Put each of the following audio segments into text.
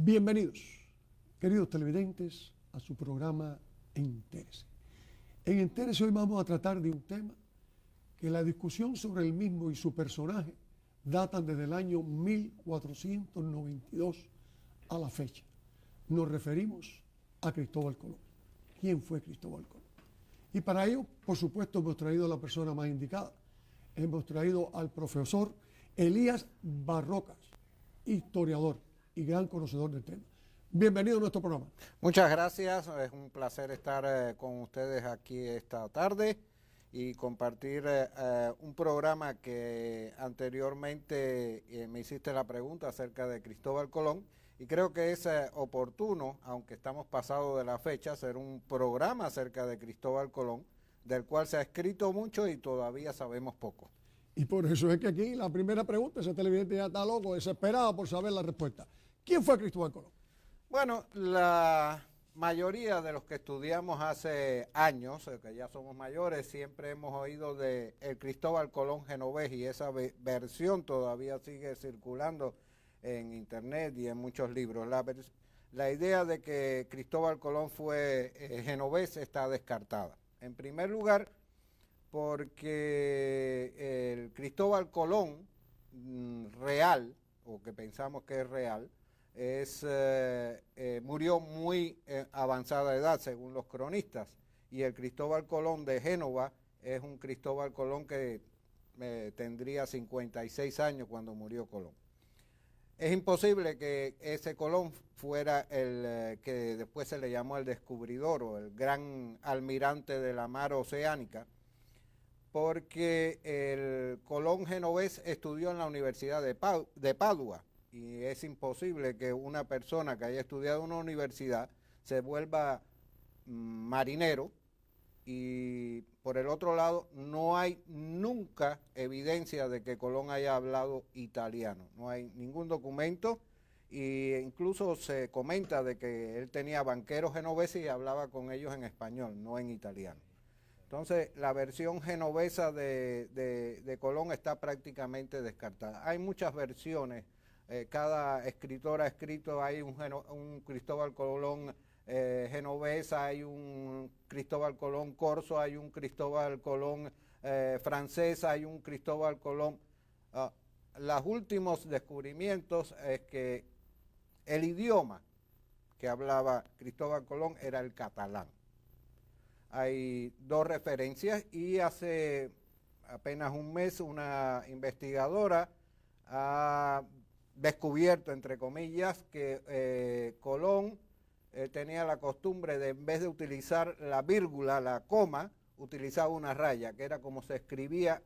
Bienvenidos, queridos televidentes, a su programa Entérese. En Entérese hoy vamos a tratar de un tema que la discusión sobre el mismo y su personaje datan desde el año 1492 a la fecha. Nos referimos a Cristóbal Colón. ¿Quién fue Cristóbal Colón? Y para ello, por supuesto, hemos traído a la persona más indicada. Hemos traído al profesor Elías Barrocas, historiador y gran conocedor del tema. Bienvenido a nuestro programa. Muchas gracias, es un placer estar con ustedes aquí esta tarde y compartir un programa que anteriormente me hiciste la pregunta acerca de Cristóbal Colón, y creo que es oportuno, aunque estamos pasados de la fecha, hacer un programa acerca de Cristóbal Colón, del cual se ha escrito mucho y todavía sabemos poco. Y por eso es que aquí la primera pregunta, ese televidente ya está loco, desesperado por saber la respuesta. ¿Quién fue Cristóbal Colón? Bueno, la mayoría de los que estudiamos hace años, que ya somos mayores, siempre hemos oído de el Cristóbal Colón genovés, y esa versión todavía sigue circulando en internet y en muchos libros. La idea de que Cristóbal Colón fue genovés está descartada. En primer lugar, porque el Cristóbal Colón real, o que pensamos que es real, murió muy avanzada edad, según los cronistas, y el Cristóbal Colón de Génova es un Cristóbal Colón que tendría 56 años cuando murió Colón. Es imposible que ese Colón fuera el que después se le llamó el descubridor o el gran almirante de la mar oceánica, porque el Colón genovés estudió en la Universidad de Padua, y es imposible que una persona que haya estudiado en una universidad se vuelva marinero. Y por el otro lado, no hay nunca evidencia de que Colón haya hablado italiano. No hay ningún documento, e incluso se comenta de que él tenía banqueros genoveses y hablaba con ellos en español, no en italiano. Entonces, la versión genovesa de Colón está prácticamente descartada. Hay muchas versiones. Cada escritor ha escrito, hay un Cristóbal Colón genovés, hay un Cristóbal Colón corso, hay un Cristóbal Colón francés, hay un Cristóbal Colón. Los últimos descubrimientos es que el idioma que hablaba Cristóbal Colón era el catalán. Hay dos referencias, y hace apenas un mes una investigadora ha descubierto, entre comillas, que Colón tenía la costumbre de, en vez de utilizar la vírgula, la coma, utilizaba una raya, que era como se escribía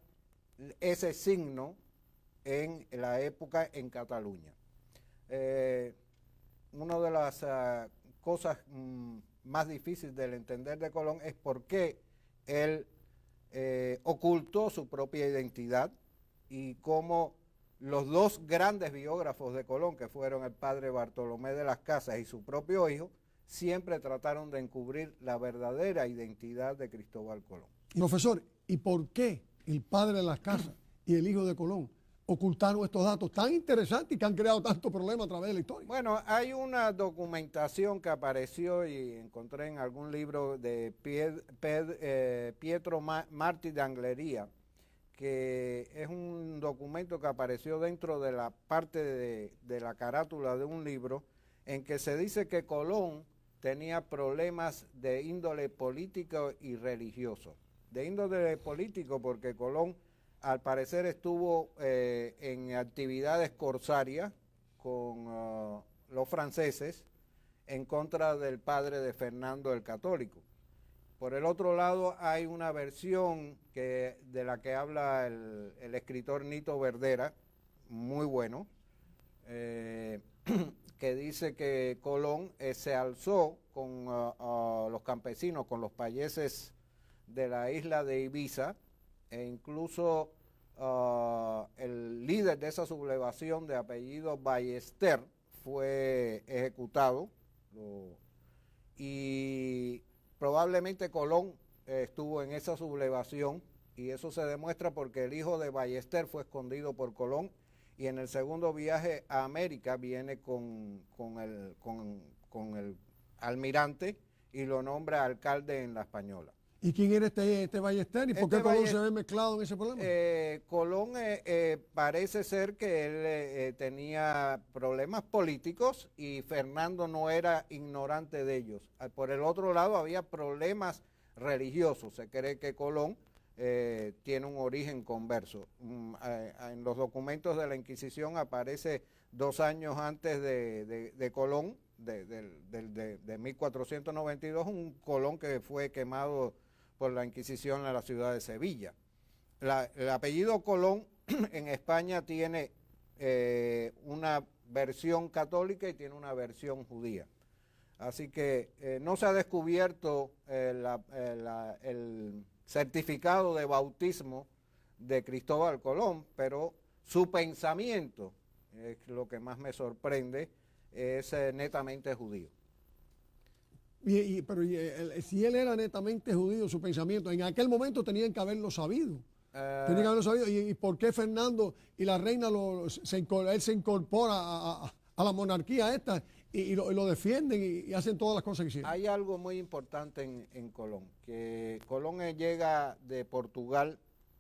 ese signo en la época en Cataluña. Una de las cosas más difíciles del entender de Colón es por qué él ocultó su propia identidad, y cómo los dos grandes biógrafos de Colón, que fueron el padre Bartolomé de las Casas y su propio hijo, siempre trataron de encubrir la verdadera identidad de Cristóbal Colón. Profesor, ¿y por qué el padre de las Casas y el hijo de Colón ocultaron estos datos tan interesantes y que han creado tanto problema a través de la historia? Bueno, hay una documentación que apareció y encontré en algún libro de Pietro Martí de Anglería, que es un documento que apareció dentro de la parte de la carátula de un libro, en que se dice que Colón tenía problemas de índole político y religioso. De índole político porque Colón al parecer estuvo en actividades corsarias con los franceses en contra del padre de Fernando el Católico. Por el otro lado, hay una versión de la que habla el escritor Nito Verdera, muy bueno, que dice que Colón se alzó con los campesinos, con los payeses de la isla de Ibiza, e incluso el líder de esa sublevación, de apellido Ballester, fue ejecutado, y probablemente Colón estuvo en esa sublevación, y eso se demuestra porque el hijo de Ballester fue escondido por Colón y en el segundo viaje a América viene con el almirante y lo nombra alcalde en La Española. ¿Y quién era este Ballester y por qué Colón se ve mezclado en ese problema? Colón parece ser que él tenía problemas políticos y Fernando no era ignorante de ellos. Por el otro lado había problemas religiosos. Se cree que Colón tiene un origen converso. En los documentos de la Inquisición aparece 2 años antes de Colón, de 1492, un Colón que fue quemado por la Inquisición en la ciudad de Sevilla. El apellido Colón en España tiene una versión católica y tiene una versión judía. Así que no se ha descubierto el certificado de bautismo de Cristóbal Colón, pero su pensamiento, es lo que más me sorprende, es netamente judío. Pero si él era netamente judío, su pensamiento, en aquel momento tenían que haberlo sabido. Tenían que haberlo sabido. ¿Y por qué Fernando y la reina, él se incorpora a la monarquía esta y lo defienden y hacen todas las cosas que hicieron? Hay algo muy importante en Colón, que Colón llega de Portugal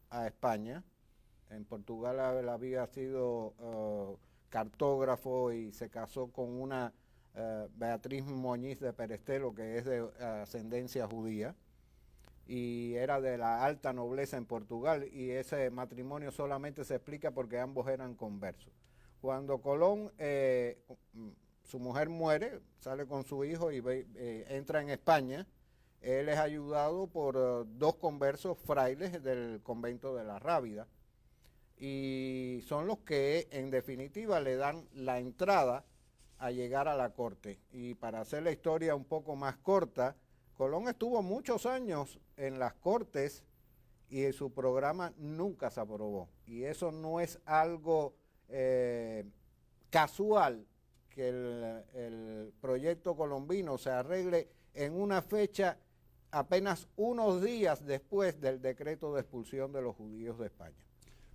a España. En Portugal él había sido cartógrafo y se casó con una Beatriz Moñiz de Perestelo, que es de ascendencia judía, y era de la alta nobleza en Portugal, y ese matrimonio solamente se explica porque ambos eran conversos. Cuando Colón, su mujer muere, sale con su hijo y entra en España, él es ayudado por 2 conversos frailes del convento de la Rábida, y son los que en definitiva le dan la entrada a llegar a la corte. Y para hacer la historia un poco más corta, Colón estuvo muchos años en las cortes y su programa nunca se aprobó. Y eso no es algo casual, que el proyecto colombino se arregle en una fecha apenas unos días después del decreto de expulsión de los judíos de España.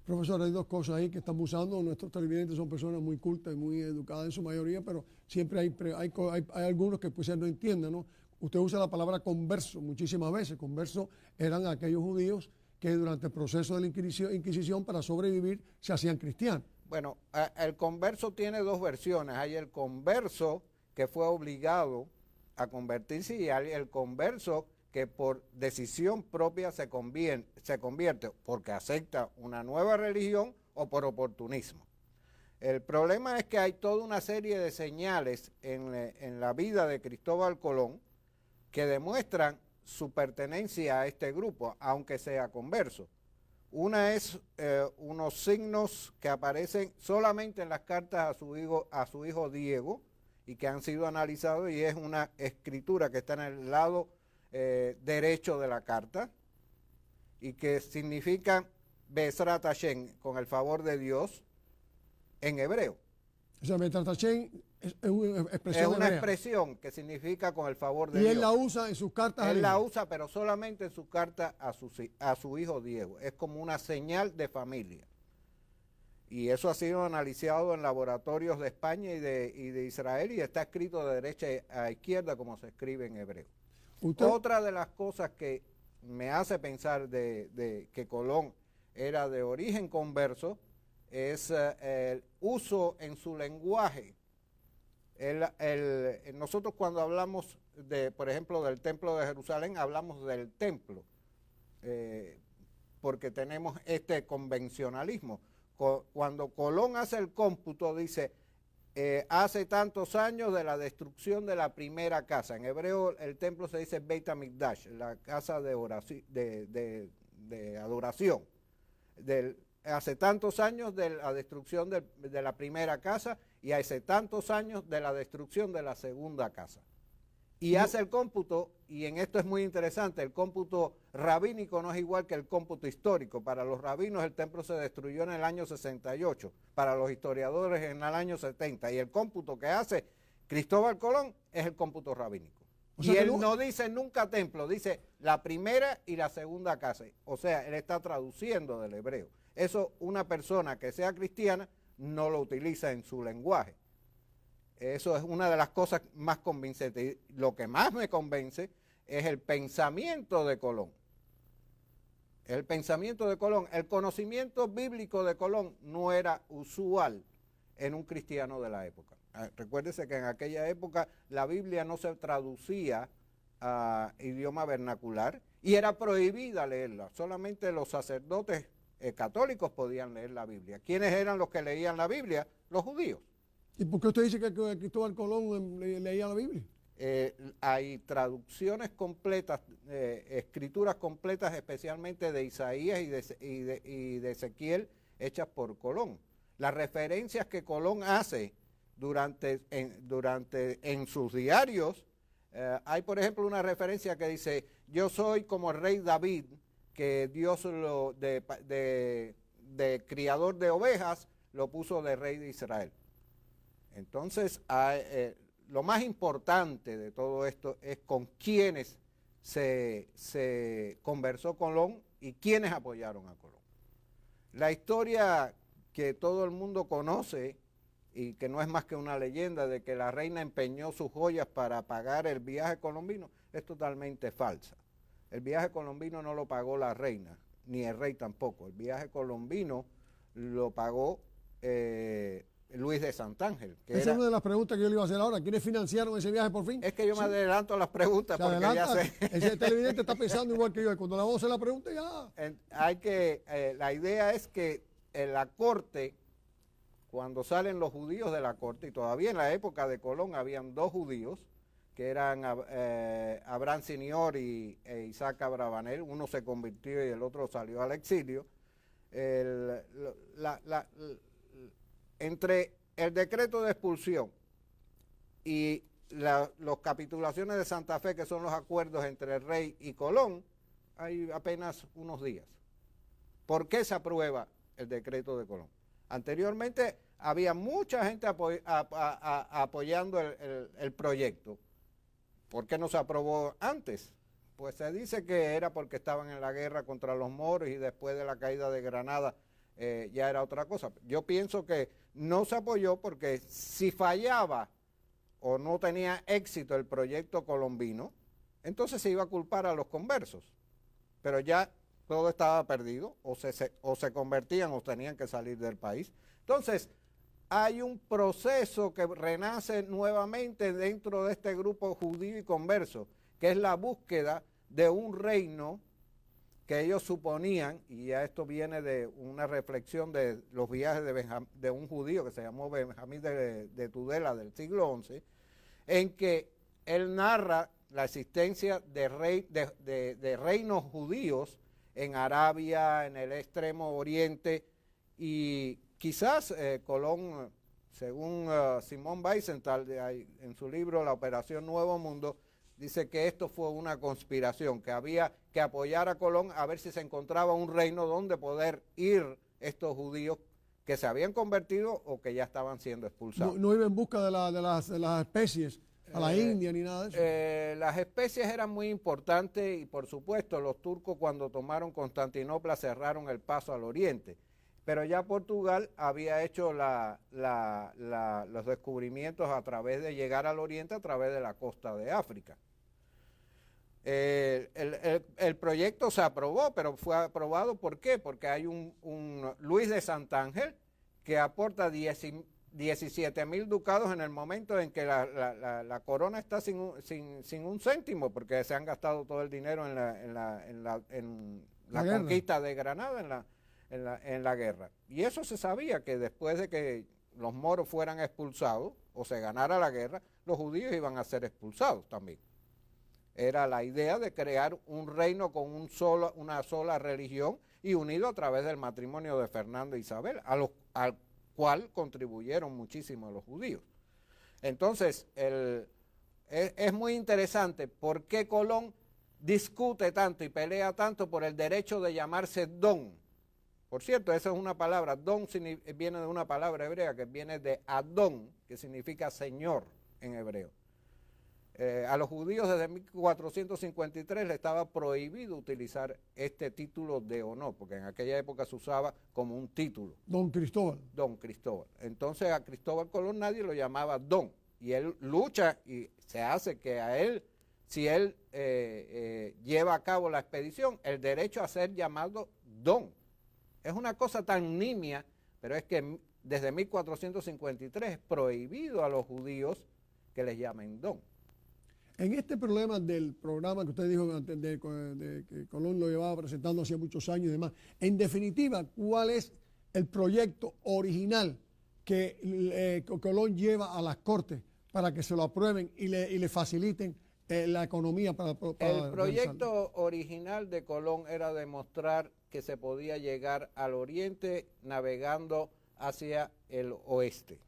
Profesor, hay 2 cosas ahí que estamos usando. Nuestros televidentes son personas muy cultas y muy educadas en su mayoría, pero siempre hay algunos que pues no entienden, ¿no? Usted usa la palabra converso muchísimas veces. Conversos eran aquellos judíos que durante el proceso de la Inquisición para sobrevivir se hacían cristianos. Bueno, el converso tiene 2 versiones. Hay el converso que fue obligado a convertirse y hay el converso que por decisión propia se convierte porque acepta una nueva religión o por oportunismo. El problema es que hay toda una serie de señales en la vida de Cristóbal Colón que demuestran su pertenencia a este grupo, aunque sea converso. Una es unos signos que aparecen solamente en las cartas a su hijo Diego y que han sido analizados, y es una escritura que está en el lado derecho de la carta y que significa Bezrat Hashem, con el favor de Dios, en hebreo. O sea, Bezrat Hashem es una expresión es una hebrea. Expresión que significa con el favor de Dios. Y Dios. él la usa en sus cartas. Él la usa, pero solamente en su carta a su hijo Diego. Es como una señal de familia. Y eso ha sido analizado en laboratorios de España y de Israel, y está escrito de derecha a izquierda como se escribe en hebreo. Otra de las cosas que me hace pensar de que Colón era de origen converso es el uso en su lenguaje. Nosotros cuando hablamos, por ejemplo, del templo de Jerusalén, hablamos del templo, porque tenemos este convencionalismo. Cuando Colón hace el cómputo, dice, hace tantos años de la destrucción de la primera casa. En hebreo el templo se dice Beit HaMikdash, la casa de adoración. Hace tantos años de la destrucción de la primera casa y hace tantos años de la destrucción de la segunda casa. Y hace el cómputo, y en esto es muy interesante, el cómputo rabínico no es igual que el cómputo histórico. Para los rabinos el templo se destruyó en el año 68, para los historiadores en el año 70, y el cómputo que hace Cristóbal Colón es el cómputo rabínico. O sea, y él no dice nunca templo, dice la primera y la segunda casa. O sea, él está traduciendo del hebreo. Eso una persona que sea cristiana no lo utiliza en su lenguaje. Eso es una de las cosas más convincentes. Y lo que más me convence es el pensamiento de Colón. El pensamiento de Colón, el conocimiento bíblico de Colón no era usual en un cristiano de la época. Recuérdese que en aquella época la Biblia no se traducía a idioma vernacular y era prohibida leerla. Solamente los sacerdotes católicos podían leer la Biblia. ¿Quiénes eran los que leían la Biblia? Los judíos. ¿Y por qué usted dice que Cristóbal Colón leía la Biblia? Hay traducciones completas, escrituras completas, especialmente de Isaías y de Ezequiel, hechas por Colón. Las referencias que Colón hace en sus diarios, hay por ejemplo una referencia que dice: yo soy como el rey David, que Dios de criador de ovejas lo puso de rey de Israel. Entonces, lo más importante de todo esto es con quiénes se conversó Colón y quiénes apoyaron a Colón. La historia que todo el mundo conoce y que no es más que una leyenda de que la reina empeñó sus joyas para pagar el viaje colombino es totalmente falsa. El viaje colombino no lo pagó la reina, ni el rey tampoco. El viaje colombino lo pagó Luis de Santángel. Esa es una de las preguntas que yo le iba a hacer ahora. ¿Quiénes financiaron ese viaje por fin? Es que yo me adelanto a las preguntas porque ya sé. Ese televidente está pensando igual que yo. Y cuando le vamos a hacer la pregunta ya... La idea es que en la corte, cuando salen los judíos de la corte, y todavía en la época de Colón habían dos judíos, que eran Abraham Senior e Isaac Abravanel, uno se convirtió y el otro salió al exilio. Entre el decreto de expulsión y las capitulaciones de Santa Fe, que son los acuerdos entre el rey y Colón, hay apenas unos días. ¿Por qué se aprueba el decreto de Colón? Anteriormente había mucha gente apoyando el proyecto. ¿Por qué no se aprobó antes? Pues se dice que era porque estaban en la guerra contra los moros y después de la caída de Granada ya era otra cosa. Yo pienso que no se apoyó porque si fallaba o no tenía éxito el proyecto colombino, entonces se iba a culpar a los conversos. Pero ya todo estaba perdido, o se convertían o tenían que salir del país. Entonces, hay un proceso que renace nuevamente dentro de este grupo judío y converso, que es la búsqueda de un reino que ellos suponían, y ya esto viene de una reflexión de los viajes de un judío que se llamó Benjamín de Tudela del siglo XI, en que él narra la existencia de reinos judíos en Arabia, en el extremo oriente, y quizás Colón, según Simón Weisenthal, en su libro La Operación Nuevo Mundo, dice que esto fue una conspiración, que había que apoyar a Colón a ver si se encontraba un reino donde poder ir estos judíos que se habían convertido o que ya estaban siendo expulsados. No iba en busca de las especies a la India ni nada de eso. Las especies eran muy importantes y por supuesto los turcos cuando tomaron Constantinopla cerraron el paso al oriente. Pero ya Portugal había hecho los descubrimientos a través de llegar al oriente a través de la costa de África. El proyecto se aprobó, pero fue aprobado ¿por qué? Porque hay un Luis de Santángel que aporta 17.000 ducados en el momento en que la corona está sin un céntimo, porque se han gastado todo el dinero en la conquista de Granada, en la guerra. Y eso se sabía, que después de que los moros fueran expulsados o se ganara la guerra, los judíos iban a ser expulsados también. Era la idea de crear un reino con una sola religión y unido a través del matrimonio de Fernando e Isabel, al cual contribuyeron muchísimo los judíos. Entonces, es muy interesante por qué Colón discute tanto y pelea tanto por el derecho de llamarse Don. Por cierto, esa es una palabra, Don viene de una palabra hebrea que viene de Adón, que significa Señor en hebreo. A los judíos desde 1453 le estaba prohibido utilizar este título de honor, porque en aquella época se usaba como un título. Don Cristóbal. Don Cristóbal. Entonces a Cristóbal Colón nadie lo llamaba don, y él lucha y se hace que a él, si él lleva a cabo la expedición, el derecho a ser llamado don. Es una cosa tan nimia, pero es que desde 1453 es prohibido a los judíos que les llamen don. En este problema del programa que usted dijo antes de que Colón lo llevaba presentando hacía muchos años y demás, en definitiva, ¿cuál es el proyecto original que Colón lleva a las Cortes para que se lo aprueben y le faciliten la economía para el proyecto original de Colón era demostrar que se podía llegar al oriente navegando hacia el oeste.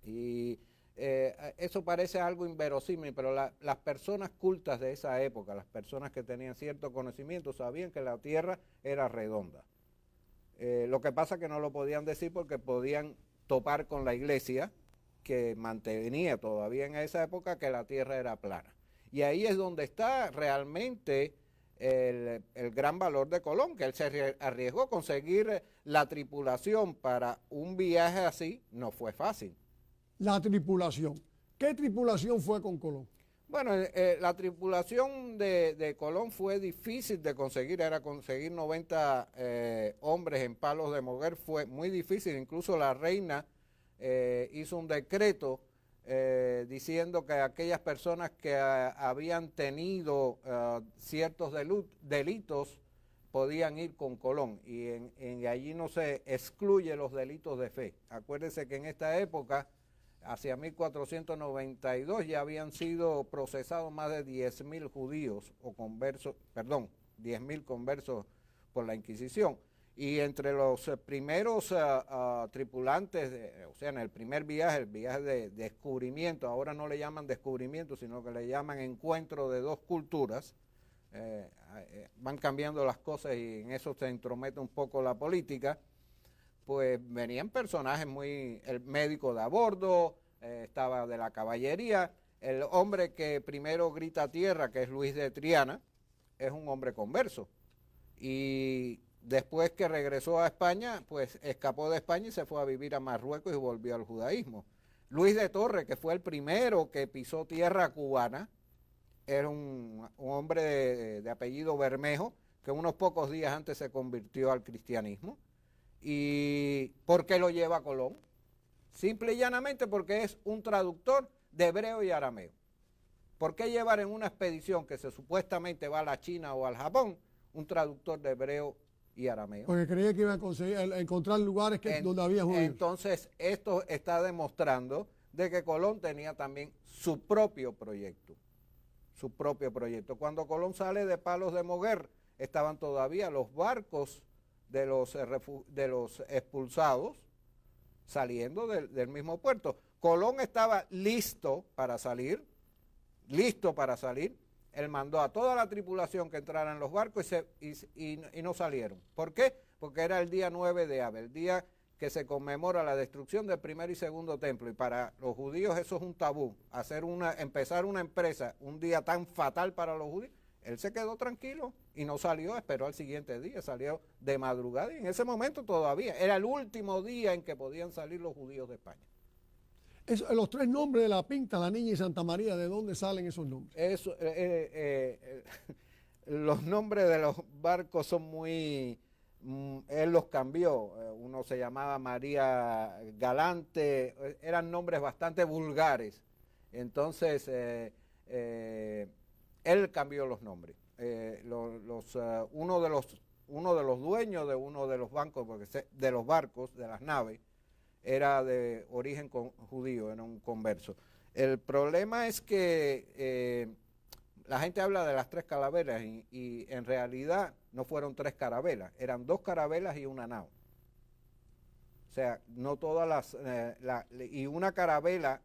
Y eso parece algo inverosímil, pero las personas cultas de esa época, las personas que tenían cierto conocimiento, sabían que la tierra era redonda. Lo que pasa es que no lo podían decir porque podían topar con la iglesia, que mantenía todavía en esa época que la tierra era plana. Y ahí es donde está realmente el gran valor de Colón, que él se arriesgó a conseguir la tripulación para un viaje así, no fue fácil. La tripulación. ¿Qué tripulación fue con Colón? Bueno, la tripulación de Colón fue difícil de conseguir, era conseguir 90 hombres en palos de moguer, fue muy difícil, incluso la reina hizo un decreto diciendo que aquellas personas que habían tenido ciertos delitos podían ir con Colón, y allí no se excluye los delitos de fe. Acuérdense que en esta época, hacia 1492, ya habían sido procesados más de 10.000 judíos o conversos, 10.000 conversos por la Inquisición. Y entre los primeros tripulantes, o sea, en el primer viaje, el viaje de descubrimiento, ahora no le llaman descubrimiento, sino que le llaman encuentro de dos culturas, van cambiando las cosas y en eso se entromete un poco la política. Pues venían personajes el médico de a bordo, estaba de la caballería, el hombre que primero grita a tierra, que es Luis de Triana, es un hombre converso, y después que regresó a España, pues escapó de España y se fue a vivir a Marruecos y volvió al judaísmo. Luis de Torres, que fue el primero que pisó tierra cubana, era un hombre de apellido Bermejo, que unos pocos días antes se convirtió al cristianismo. ¿Y por qué lo lleva Colón? Simple y llanamente porque es un traductor de hebreo y arameo. ¿Por qué llevar en una expedición que se supuestamente va a la China o al Japón un traductor de hebreo y arameo? Porque creía que iba a encontrar lugares donde había judíos. Entonces, esto está demostrando de que Colón tenía también su propio proyecto. Cuando Colón sale de Palos de Moguer, estaban todavía los barcos de los expulsados saliendo del mismo puerto. Colón estaba listo para salir, él mandó a toda la tripulación que entrara en los barcos y no salieron. ¿Por qué? Porque era el día 9 de Av, el día que se conmemora la destrucción del primer y segundo templo, y para los judíos eso es un tabú, empezar una empresa un día tan fatal para los judíos. Él se quedó tranquilo y no salió, esperó al siguiente día, salió de madrugada, y en ese momento todavía era el último día en que podían salir los judíos de España. Los tres nombres de La Pinta, La Niña y Santa María, ¿de dónde salen esos nombres? Los nombres de los barcos son muy... él los cambió, uno se llamaba María Galante, eran nombres bastante vulgares, entonces él cambió los nombres. Uno de los dueños de uno de los bancos, de los barcos, de las naves, era de origen judío, era un converso. El problema es que la gente habla de las tres carabelas y en realidad no fueron tres carabelas, eran dos carabelas y una nao. O sea, no todas y una carabela,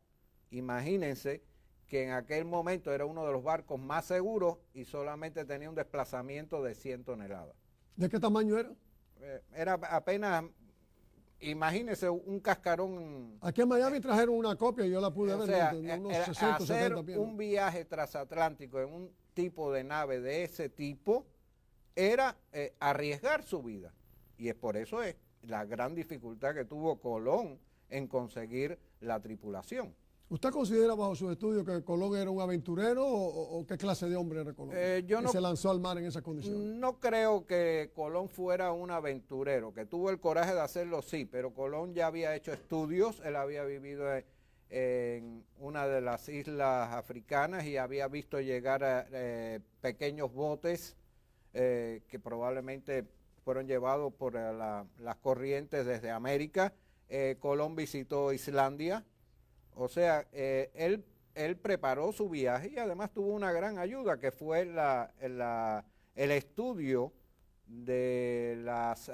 imagínense que en aquel momento era uno de los barcos más seguros y solamente tenía un desplazamiento de 100 toneladas. ¿De qué tamaño era? Era apenas imagínese un cascarón. Aquí en Miami trajeron una copia y yo la pude O ver, sea, unos 60 hacer 70 pies. un viaje transatlántico en un tipo de nave de ese tipo era arriesgar su vida. Y es por eso es la gran dificultad que tuvo Colón en conseguir la tripulación. ¿Usted considera bajo su estudio que Colón era un aventurero o qué clase de hombre era Colón? Yo no, se lanzó al mar en esas condiciones. No creo que Colón fuera un aventurero, que tuvo el coraje de hacerlo, sí, pero Colón ya había hecho estudios, él había vivido en una de las islas africanas y había visto llegar a pequeños botes que probablemente fueron llevados por las corrientes desde América. Colón visitó Islandia. O sea, él preparó su viaje y además tuvo una gran ayuda que fue el estudio de las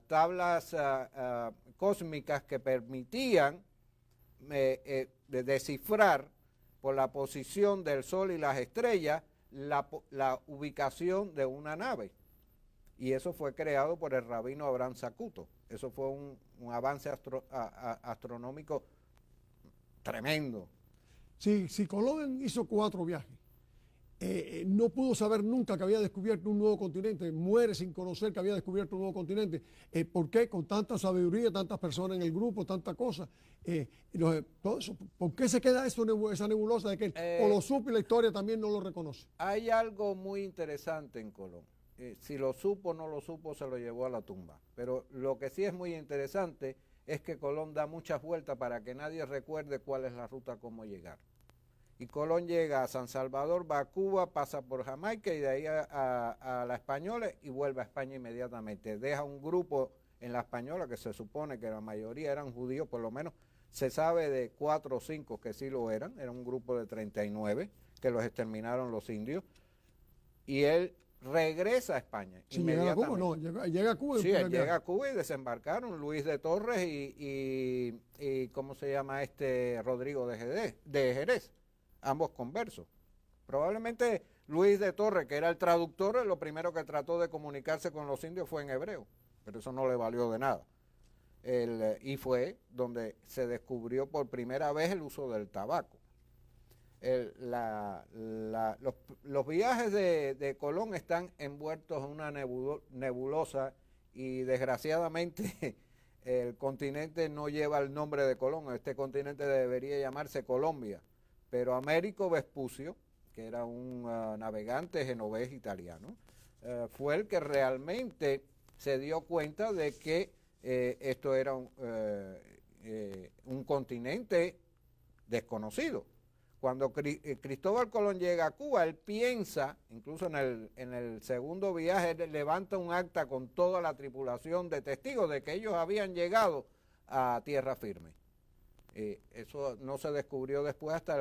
tablas cósmicas que permitían descifrar por la posición del Sol y las estrellas la ubicación de una nave. Y eso fue creado por el rabino Abraham Zacuto. Eso fue un avance astronómico tremendo. Si Colón hizo 4 viajes, no pudo saber nunca que había descubierto un nuevo continente, muere sin conocer que había descubierto un nuevo continente. ¿Por qué? Con tanta sabiduría, tantas personas en el grupo, tantas cosas. Todo eso, ¿por qué se queda eso, esa nebulosa de que o lo supo y la historia también no lo reconoce? Hay algo muy interesante en Colón. Si lo supo o no lo supo, se lo llevó a la tumba. Pero lo que sí es muy interesante es que Colón da muchas vueltas para que nadie recuerde cuál es la ruta, cómo llegar. Y Colón llega a San Salvador, va a Cuba, pasa por Jamaica y de ahí a la Española y vuelve a España inmediatamente. Deja un grupo en la Española que se supone que la mayoría eran judíos, por lo menos se sabe de 4 o 5 que sí lo eran, era un grupo de 39 que los exterminaron los indios. Y él regresa a España. Sí, llega a Cuba, no, llega a Cuba. Sí, él llega a Cuba y desembarcaron Luis de Torres y ¿cómo se llama Rodrigo de Jerez? Ambos conversos. Probablemente Luis de Torres, que era el traductor, lo primero que trató de comunicarse con los indios fue en hebreo, pero eso no le valió de nada. Y fue donde se descubrió por primera vez el uso del tabaco. Los viajes de Colón están envueltos en una nebulosa y desgraciadamente el continente no lleva el nombre de Colón. Este continente debería llamarse Colombia, pero Américo Vespucio, que era un navegante genovés italiano, fue el que realmente se dio cuenta de que esto era un continente desconocido. Cuando Cristóbal Colón llega a Cuba, él piensa, incluso en el segundo viaje, él levanta un acta con toda la tripulación de testigos de que ellos habían llegado a tierra firme. Eso no se descubrió después hasta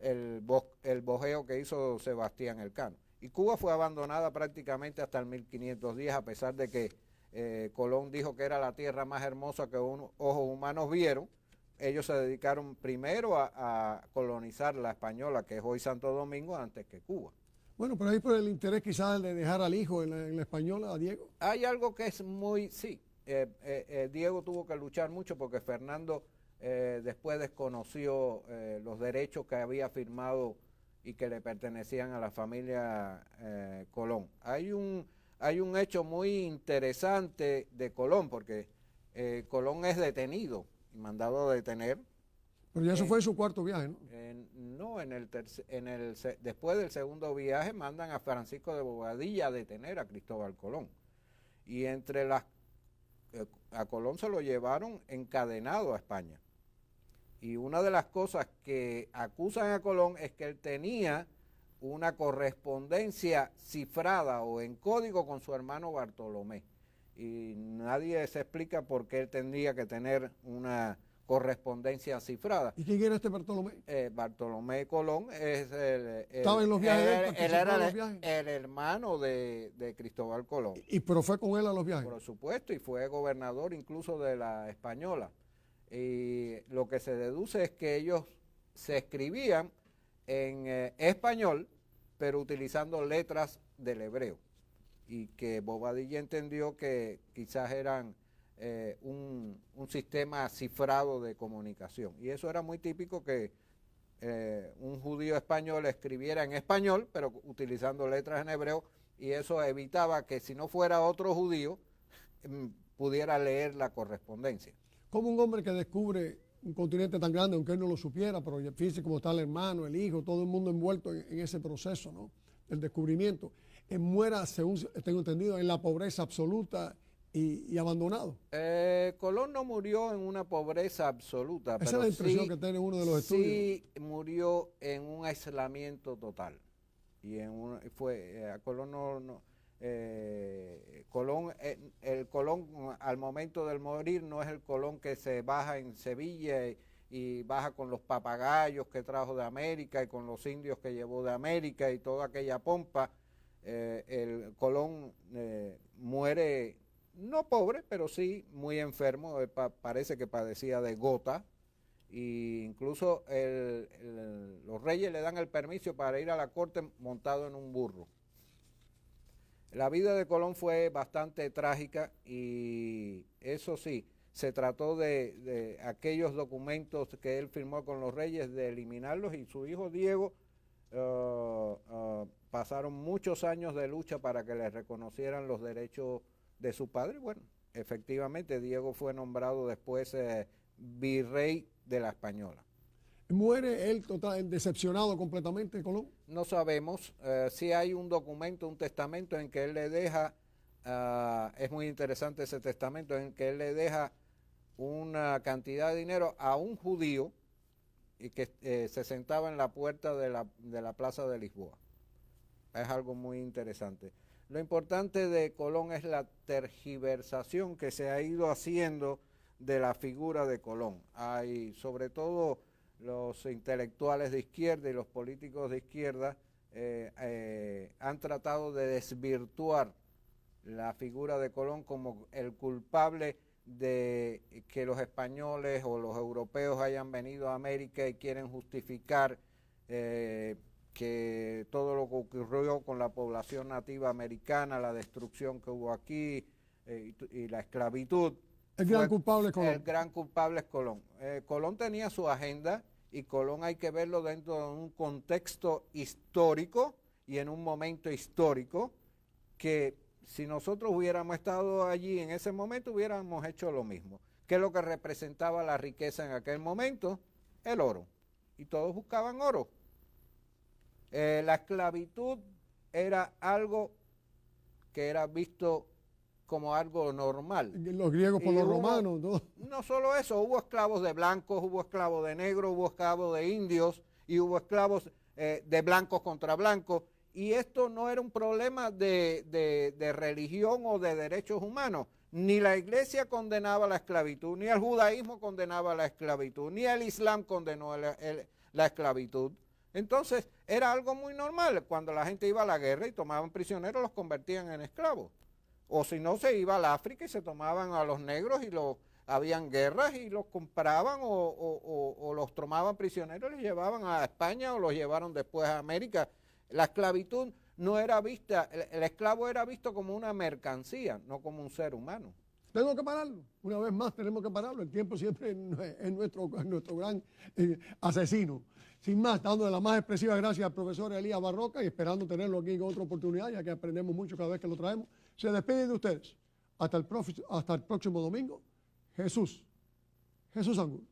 el bojeo que hizo Sebastián Elcano. Y Cuba fue abandonada prácticamente hasta el 1510, a pesar de que Colón dijo que era la tierra más hermosa que ojos humanos vieron. Ellos se dedicaron primero a colonizar la Española, que es hoy Santo Domingo, antes que Cuba. Bueno, pero ahí por el interés quizás de dejar al hijo en la Española, a Diego. Hay algo que es muy, sí, Diego tuvo que luchar mucho porque Fernando después desconoció los derechos que había firmado y que le pertenecían a la familia Colón. Hay un hecho muy interesante de Colón, porque Colón es detenido y mandado a detener. Pero ya eso fue en su 4º viaje, ¿no? No, después del segundo viaje mandan a Francisco de Bobadilla a detener a Cristóbal Colón. Y a Colón se lo llevaron encadenado a España. Y una de las cosas que acusan a Colón es que él tenía una correspondencia cifrada o en código con su hermano Bartolomé. Y nadie se explica por qué él tendría que tener una correspondencia cifrada. ¿Y quién era este Bartolomé? Bartolomé Colón es ¿Estaba en los viajes? Él era el hermano de Cristóbal Colón. Pero fue con él a los viajes. Por supuesto, y fue gobernador incluso de la Española. Y lo que se deduce es que ellos se escribían en español, pero utilizando letras del hebreo. Y que Bobadilla entendió que quizás eran un sistema cifrado de comunicación. Y eso era muy típico, que un judío español escribiera en español, pero utilizando letras en hebreo, y eso evitaba que, si no fuera otro judío, pudiera leer la correspondencia. Como un hombre que descubre un continente tan grande, aunque él no lo supiera, pero fíjese cómo está el hermano, el hijo, todo el mundo envuelto en ese proceso, ¿no?, el descubrimiento, muera, según tengo entendido, en la pobreza absoluta y abandonado. Colón no murió en una pobreza absoluta. Esa es la impresión que tiene uno de los estudios. Sí murió en un aislamiento total. Y Colón el Colón al momento del morir no es el Colón que se baja en Sevilla y baja con los papagayos que trajo de América y con los indios que llevó de América y toda aquella pompa. El Colón muere no pobre, pero sí muy enfermo. Parece que padecía de gota, e incluso los reyes le dan el permiso para ir a la corte montado en un burro. La vida de Colón fue bastante trágica, y eso sí, se trató de aquellos documentos que él firmó con los reyes, de eliminarlos, y su hijo Diego pasaron muchos años de lucha para que le reconocieran los derechos de su padre. Bueno, efectivamente Diego fue nombrado después virrey de la Española. ¿Muere él total, decepcionado completamente, Colón? No sabemos. Sí hay un documento, un testamento en que él le deja, es muy interesante ese testamento, en que él le deja una cantidad de dinero a un judío y que se sentaba en la puerta de la plaza de Lisboa. Es algo muy interesante. Lo importante de Colón es la tergiversación que se ha ido haciendo de la figura de Colón. Hay, sobre todo, los intelectuales de izquierda y los políticos de izquierda han tratado de desvirtuar la figura de Colón como el culpable de que los españoles o los europeos hayan venido a América y quieren justificar que todo lo que ocurrió con la población nativa americana, la destrucción que hubo aquí y la esclavitud. El gran culpable es Colón. El gran culpable es Colón. Colón tenía su agenda, y Colón hay que verlo dentro de un contexto histórico y en un momento histórico, que si nosotros hubiéramos estado allí en ese momento hubiéramos hecho lo mismo. ¿Qué es lo que representaba la riqueza en aquel momento? El oro. Y todos buscaban oro. La esclavitud era algo que era visto como algo normal. Los griegos por los romanos, ¿no? No solo eso, hubo esclavos de blancos, hubo esclavos de negros, hubo esclavos de indios, y hubo esclavos de blancos contra blancos, y esto no era un problema de religión o de derechos humanos. Ni la iglesia condenaba la esclavitud, ni el judaísmo condenaba la esclavitud, ni el islam condenó la esclavitud. Entonces era algo muy normal. Cuando la gente iba a la guerra y tomaban prisioneros, los convertían en esclavos. O si no, se iba al África y se tomaban a los negros y habían guerras y los compraban o los tomaban prisioneros y los llevaban a España o los llevaron después a América. La esclavitud no era vista, el esclavo era visto como una mercancía, no como un ser humano. Tengo que pararlo, una vez más tenemos que pararlo. El tiempo siempre es nuestro gran asesino. Sin más, dándole las más expresivas gracias al profesor Elías Barroca y esperando tenerlo aquí en otra oportunidad, ya que aprendemos mucho cada vez que lo traemos. Se despide de ustedes. Hasta el próximo domingo. Jesús Angulo.